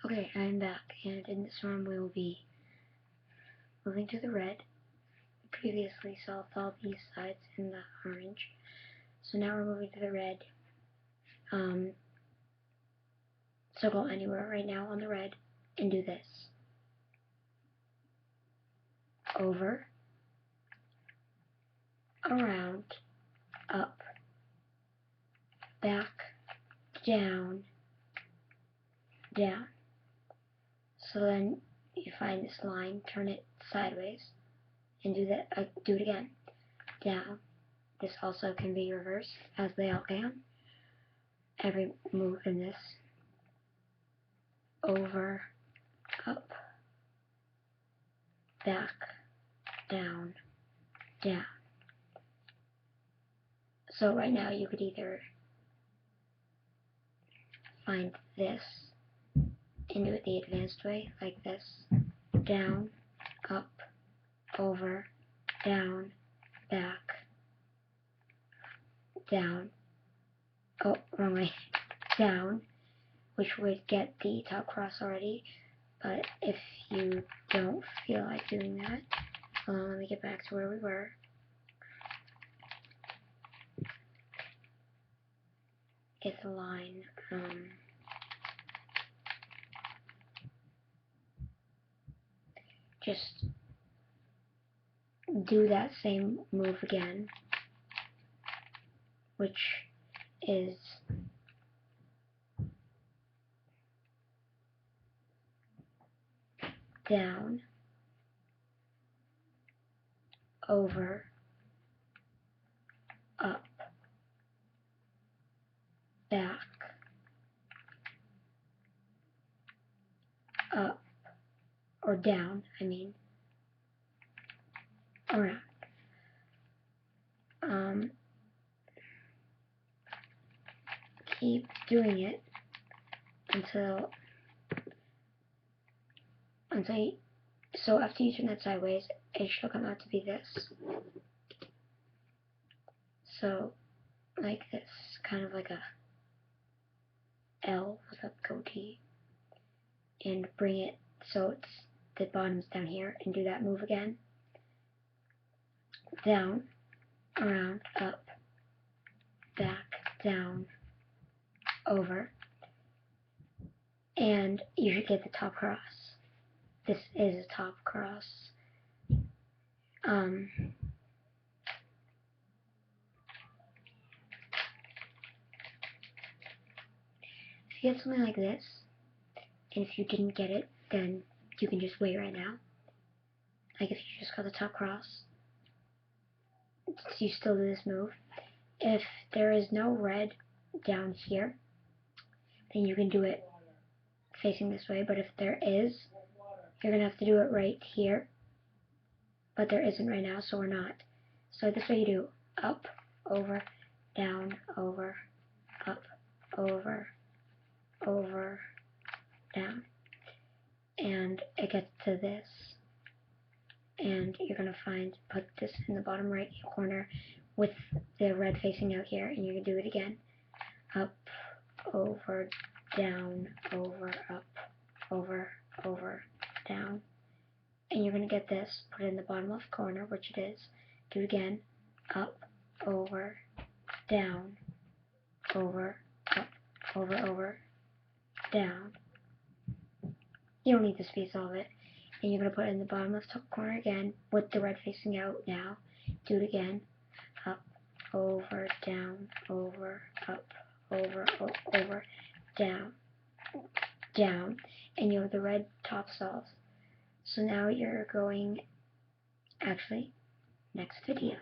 Okay, I'm back, and in this round we will be moving to the red. Previously solved all these sides in the orange, so now we're moving to the red. So go anywhere right now on the red and do this. Over, around, up, back, down, down. So then you find this line, turn it sideways, and do that. Do it again. Down. This also can be reversed, as they all can. Every move in this. Over, up, back, down, down. So right now you could either find this and do it the advanced way, like this. Down, up, over, down, back, down. Oh, wrong way. Down, which would get the top cross already. But if you don't feel like doing that, let me get back to where we were. It's a line. Just do that same move again, which is down, over, up, back, up, or down, around. Keep doing it until so after you turn that sideways, it should come out to be this. So like this, kind of like a L with a goatee, and bring it so it's the bottom's down here, and do that move again. Down, around, up, back, down, over, and you should get the top cross. This is a top cross. If you get something like this, and if you didn't get it, then you can just wait right now. Like if you just got the top cross, you still do this move. If there is no red down here, then you can do it facing this way, but if there is, you're going to have to do it right here, but there isn't right now, so we're not. So this way you do up, over, down, over, up, over, over, down, and it gets to this, and you're going to put this in the bottom right corner with the red facing out here, and you're going to do it again. Up, over, down, over, up, over, over, down. And you're going to get this, put it in the bottom left corner, which it is. Do it again. Up, over, down, over, up, over, down. You don't need this piece of it. And you're going to put it in the bottom left top corner again, with the red facing out now. Do it again. Up, over, down, over, up, over, down, down. And you have the red top solved. So now you're going, actually, next video.